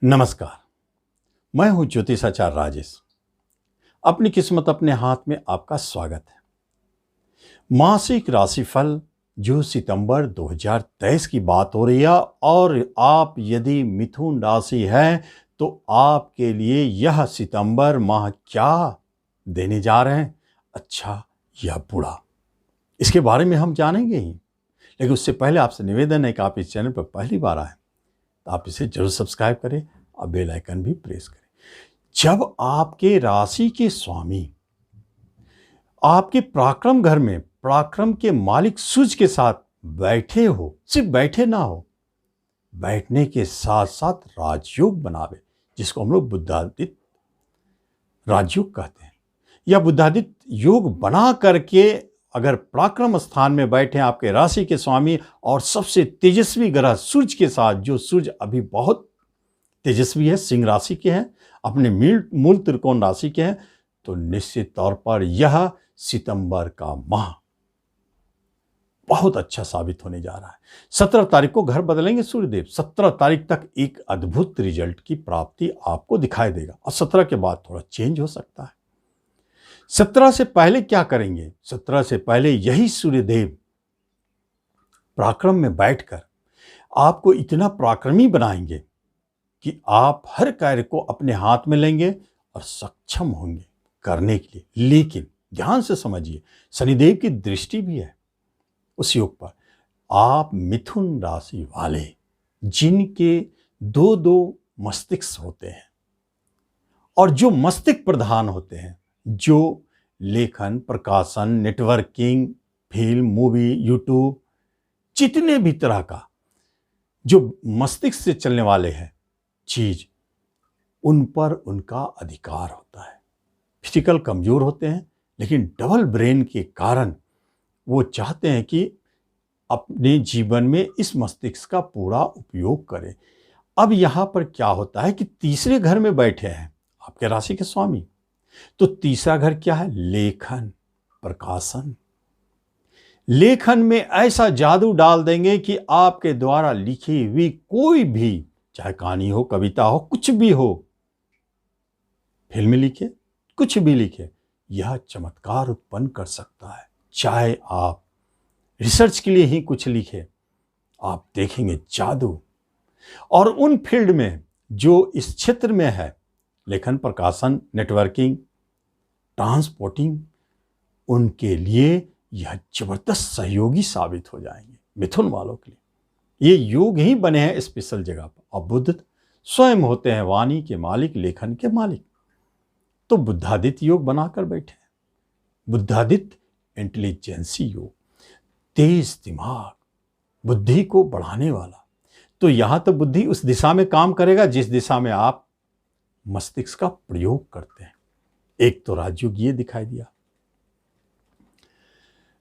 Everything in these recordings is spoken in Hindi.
नमस्कार। मैं हूं ज्योतिषाचार्य राजेश। अपनी किस्मत अपने हाथ में आपका स्वागत है। मासिक राशिफल जो सितंबर 2023 की बात हो रही है, और आप यदि मिथुन राशि है तो आपके लिए यह सितंबर माह क्या देने जा रहे हैं, अच्छा या बुरा, इसके बारे में हम जानेंगे ही। लेकिन उससे पहले आपसे निवेदन है कि आप इस चैनल पर पहली बार आए तो आप इसे जरूर सब्सक्राइब करें और बेल आइकन भी प्रेस करें। जब आपके राशि के स्वामी आपके पराक्रम घर में पराक्रम के मालिक सूर्य के साथ बैठे हो, सिर्फ बैठे ना हो, बैठने के साथ साथ राजयोग बनावे, जिसको हम लोग बुद्धादित्य राजयोग कहते हैं, या बुद्धादित्य योग बना करके अगर पराक्रम स्थान में बैठे आपके राशि के स्वामी और सबसे तेजस्वी ग्रह सूर्य के साथ, जो सूर्य अभी बहुत तेजस्वी है, सिंह राशि के हैं, अपने मूल त्रिकोण राशि के हैं, तो निश्चित तौर पर यह सितंबर का माह बहुत अच्छा साबित होने जा रहा है। 17 तारीख को घर बदलेंगे सूर्यदेव। 17 तारीख तक एक अद्भुत रिजल्ट की प्राप्ति आपको दिखाई देगा, और 17 के बाद थोड़ा चेंज हो सकता है। 17 से पहले क्या करेंगे? 17 से पहले यही सूर्यदेव पराक्रम में बैठकर आपको इतना पराक्रमी बनाएंगे कि आप हर कार्य को अपने हाथ में लेंगे और सक्षम होंगे करने के लिए। लेकिन ध्यान से समझिए, शनिदेव की दृष्टि भी है उस योग पर। आप मिथुन राशि वाले जिनके दो दो मस्तिष्क होते हैं, और जो मस्तिष्क प्रधान होते हैं, जो लेखन, प्रकाशन, नेटवर्किंग, फिल्म, मूवी, यूट्यूब, जितने भी तरह का जो मस्तिष्क से चलने वाले हैं चीज, उन पर उनका अधिकार होता है। फिजिकल कमजोर होते हैं, लेकिन डबल ब्रेन के कारण वो चाहते हैं कि अपने जीवन में इस मस्तिष्क का पूरा उपयोग करें। अब यहां पर क्या होता है कि तीसरे घर में बैठे हैं आपके राशि के स्वामी, तो तीसरा घर क्या है? लेखन, प्रकाशन। लेखन में ऐसा जादू डाल देंगे कि आपके द्वारा लिखी हुई कोई भी, चाहे कहानी हो, कविता हो, कुछ भी हो, फिल्म लिखे, कुछ भी लिखे, यह चमत्कार उत्पन्न कर सकता है। चाहे आप रिसर्च के लिए ही कुछ लिखे, आप देखेंगे जादू। और उन फील्ड में जो इस क्षेत्र में है, लेखन, प्रकाशन, नेटवर्किंग, ट्रांसपोर्टिंग, उनके लिए यह जबरदस्त सहयोगी साबित हो जाएंगे। मिथुन वालों के लिए ये योग ही बने हैं स्पेशल जगह पर। और बुद्ध स्वयं होते हैं वाणी के मालिक, लेखन के मालिक, तो बुद्धादित्य योग बनाकर बैठे हैं। बुद्धादित्य इंटेलिजेंसी योग, तेज दिमाग, बुद्धि को बढ़ाने वाला। तो यहां तो बुद्धि उस दिशा में काम करेगा जिस दिशा में आप मस्तिष्क का प्रयोग करते हैं। एक तो राजयोग ये दिखाई दिया।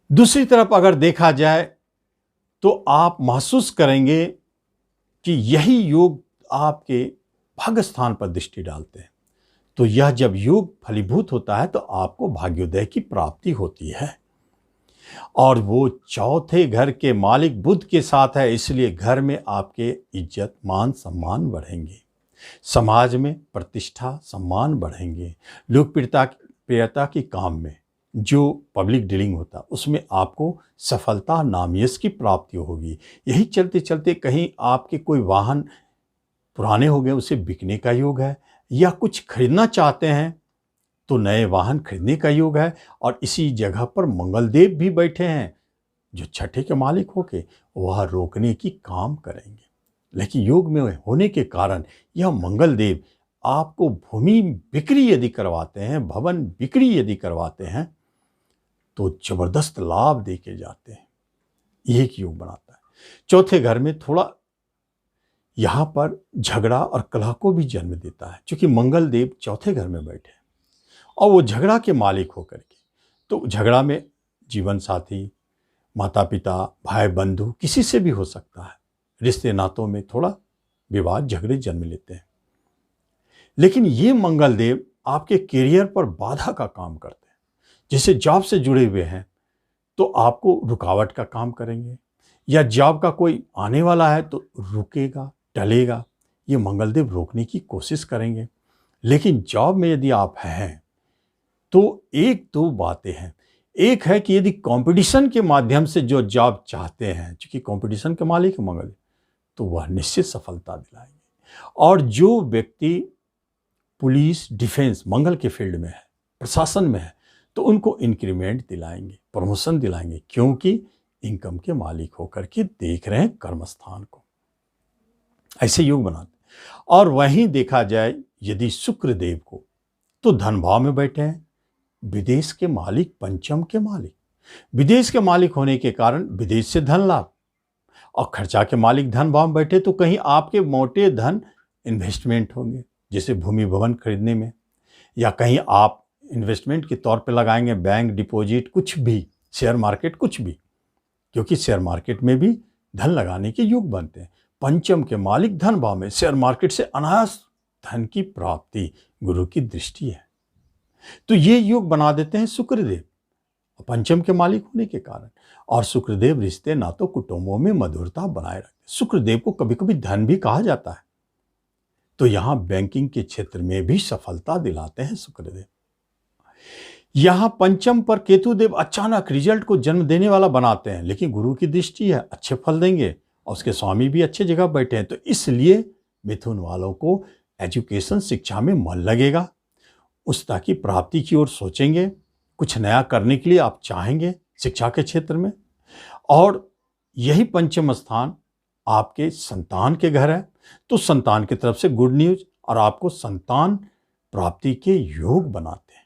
दूसरी तरफ अगर देखा जाए तो आप महसूस करेंगे कि यही योग आपके भाग्य स्थान पर दृष्टि डालते हैं। तो यह जब योग फलीभूत होता है तो आपको भाग्योदय की प्राप्ति होती है, और वो चौथे घर के मालिक बुध के साथ है, इसलिए घर में आपके इज्जत, मान, सम्मान बढ़ेंगे, समाज में प्रतिष्ठा, सम्मान बढ़ेंगे, लोकप्रियता के काम में जो पब्लिक डीलिंग होता उसमें आपको सफलता, नाम, यश की प्राप्ति होगी। यही चलते चलते कहीं आपके कोई वाहन पुराने हो गए, उसे बिकने का योग है, या कुछ खरीदना चाहते हैं तो नए वाहन खरीदने का योग है। और इसी जगह पर मंगलदेव भी बैठे हैं, जो छठे के मालिक होके वह रोकने की काम करेंगे। लेकिन योग में होने के कारण यह मंगलदेव आपको भूमि बिक्री यदि करवाते हैं, भवन बिक्री यदि करवाते हैं, तो जबरदस्त लाभ देके जाते हैं। एक योग बनाता है। चौथे घर में थोड़ा यहां पर झगड़ा और कलह को भी जन्म देता है, क्योंकि मंगल देव चौथे घर में बैठे हैं और वो झगड़ा के मालिक होकर के, तो झगड़ा में जीवन साथी, माता पिता, भाई बंधु, किसी से भी हो सकता है। रिश्ते नातों में थोड़ा विवाद, झगड़े जन्म लेते हैं। लेकिन ये मंगल देव आपके करियर पर बाधा का काम करते हैं। जैसे जॉब से जुड़े हुए हैं तो आपको रुकावट का काम करेंगे, या जॉब का कोई आने वाला है तो रुकेगा, टलेगा, ये मंगलदेव रोकने की कोशिश करेंगे। लेकिन जॉब में यदि आप हैं तो एक दो बातें हैं। एक है कि यदि कंपटीशन के माध्यम से जो जॉब चाहते हैं, क्योंकि कंपटीशन के मालिक है मंगल, तो वह निश्चित सफलता दिलाएंगे। और जो व्यक्ति पुलिस, डिफेंस, मंगल के फील्ड में है, प्रशासन में है, तो उनको इंक्रीमेंट दिलाएंगे, प्रमोशन दिलाएंगे, क्योंकि इनकम के मालिक होकर के देख रहे हैं कर्मस्थान को। ऐसे योग बनाते। और वहीं देखा जाए यदि शुक्रदेव को, तो धन भाव में बैठे हैं, विदेश के मालिक, पंचम के मालिक, विदेश के मालिक होने के कारण विदेश से धन लाभ, और खर्चा के मालिक धन भाव में बैठे तो कहीं आपके मोटे धन इन्वेस्टमेंट होंगे, जैसे भूमि भवन खरीदने में, या कहीं आप इन्वेस्टमेंट के तौर पे लगाएंगे, बैंक डिपॉजिट, कुछ भी, शेयर मार्केट, कुछ भी, क्योंकि शेयर मार्केट में भी धन लगाने के योग बनते हैं। पंचम के मालिक धन भाव में, शेयर मार्केट से अनायास धन की प्राप्ति गुरु की दृष्टि है, तो ये योग बना देते हैं शुक्रदेव पंचम के मालिक होने के कारण। और शुक्रदेव रिश्ते नातों कुटुंबों में मधुरता बनाए रखते। शुक्रदेव को कभी कभी धन भी कहा जाता है, तो यहां बैंकिंग के क्षेत्र में भी सफलता दिलाते हैं शुक्रदेव। यहां पंचम पर केतुदेव अचानक रिजल्ट को जन्म देने वाला बनाते हैं, लेकिन गुरु की दृष्टि है, अच्छे फल देंगे, और उसके स्वामी भी अच्छे जगह बैठे हैं, तो इसलिए मिथुन वालों को एजुकेशन, शिक्षा में मन लगेगा, उच्चता की प्राप्ति की ओर सोचेंगे, कुछ नया करने के लिए आप चाहेंगे शिक्षा के क्षेत्र में। और यही पंचम स्थान आपके संतान के घर है, तो संतान की तरफ से गुड न्यूज और आपको संतान प्राप्ति के योग बनाते हैं।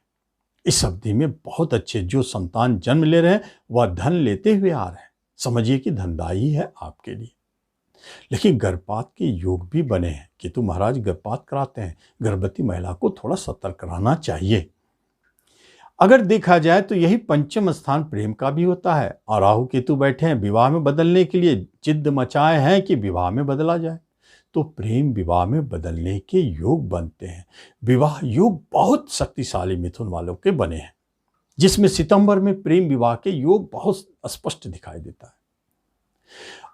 इस अवधि में बहुत अच्छे जो संतान जन्म ले रहे हैं वह धन लेते हुए आ रहे हैं, समझिए कि धनदायी है आपके लिए। लेकिन गर्भपात के योग भी बने हैं, केतु महाराज गर्भपात कराते हैं, गर्भवती महिला को थोड़ा सतर्क रहना चाहिए। अगर देखा जाए तो यही पंचम स्थान प्रेम का भी होता है, और राहु केतु बैठे हैं विवाह में बदलने के लिए, जिद मचाए हैं कि विवाह में बदला जाए, तो प्रेम विवाह में बदलने के योग बनते हैं। विवाह योग बहुत शक्तिशाली मिथुन वालों के बने हैं, जिसमें सितंबर में प्रेम विवाह के योग बहुत स्पष्ट दिखाई देता है।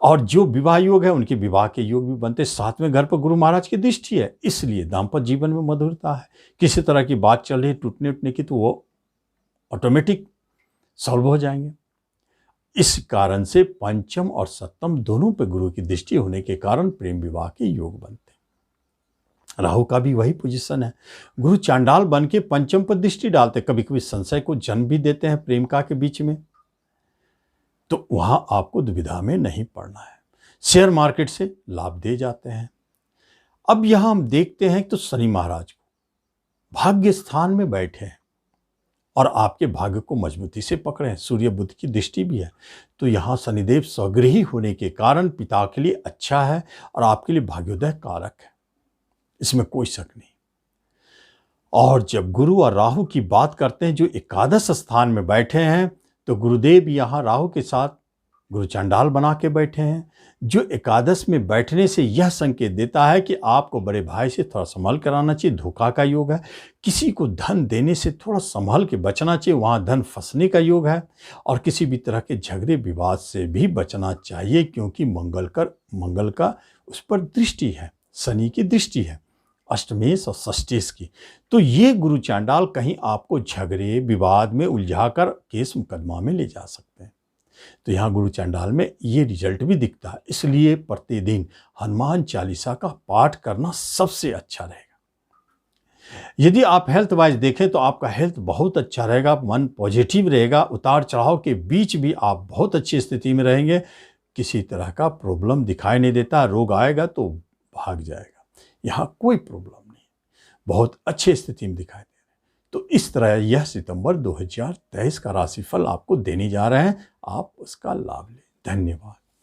और जो विवाह योग है उनके विवाह के योग भी बनते। 7वें घर पर गुरु महाराज की दृष्टि है, इसलिए दाम्पत्य जीवन में मधुरता है। किसी तरह की बात चल रही है टूटने उटने की, तो वो ऑटोमेटिक सॉल्व हो जाएंगे। इस कारण से पंचम और सप्तम दोनों पे गुरु की दृष्टि होने के कारण प्रेम विवाह के योग बनते हैं। राहु का भी वही पोजीशन है, गुरु चांडाल बन के पंचम पर दृष्टि डालते, कभी कभी संशय को जन्म भी देते हैं प्रेमिका के बीच में, तो वहां आपको दुविधा में नहीं पड़ना है। शेयर मार्केट से लाभ दे जाते हैं। अब यहां हम देखते हैं तो शनि महाराज को भाग्य स्थान में बैठे हैं और आपके भाग्य को मजबूती से पकड़े हैं, सूर्य बुध की दृष्टि भी है, तो यहाँ शनिदेव स्वगृही होने के कारण पिता के लिए अच्छा है और आपके लिए भाग्योदय कारक है, इसमें कोई शक नहीं। और जब गुरु और राहु की बात करते हैं जो एकादश स्थान में बैठे हैं, तो गुरुदेव यहाँ राहु के साथ गुरु चांडाल बना के बैठे हैं, जो एकादश में बैठने से यह संकेत देता है कि आपको बड़े भाई से थोड़ा संभल कर आना चाहिए, धोखा का योग है। किसी को धन देने से थोड़ा संभल के बचना चाहिए, वहाँ धन फंसने का योग है। और किसी भी तरह के झगड़े विवाद से भी बचना चाहिए, क्योंकि मंगल का उस पर दृष्टि है, शनि की दृष्टि है, अष्टमेश और षष्ठेश की। तो ये गुरु चांडाल कहीं आपको झगड़े विवाद में उलझाकर केस मुकदमा में ले जा सकते हैं। तो यहाँ गुरु चांडाल में ये रिजल्ट भी दिखता है, इसलिए प्रतिदिन हनुमान चालीसा का पाठ करना सबसे अच्छा रहेगा। यदि आप हेल्थ वाइज देखें तो आपका हेल्थ बहुत अच्छा रहेगा, मन पॉजिटिव रहेगा, उतार चढ़ाव के बीच भी आप बहुत अच्छी स्थिति में रहेंगे, किसी तरह का प्रॉब्लम दिखाई नहीं देता, रोग आएगा तो भाग जाएगा, यहाँ कोई प्रॉब्लम नहीं, बहुत अच्छी स्थिति में दिखाई दे रहे हैं। तो इस तरह यह सितंबर 2023 का राशिफल आपको देने जा रहे हैं, आप उसका लाभ लें। धन्यवाद।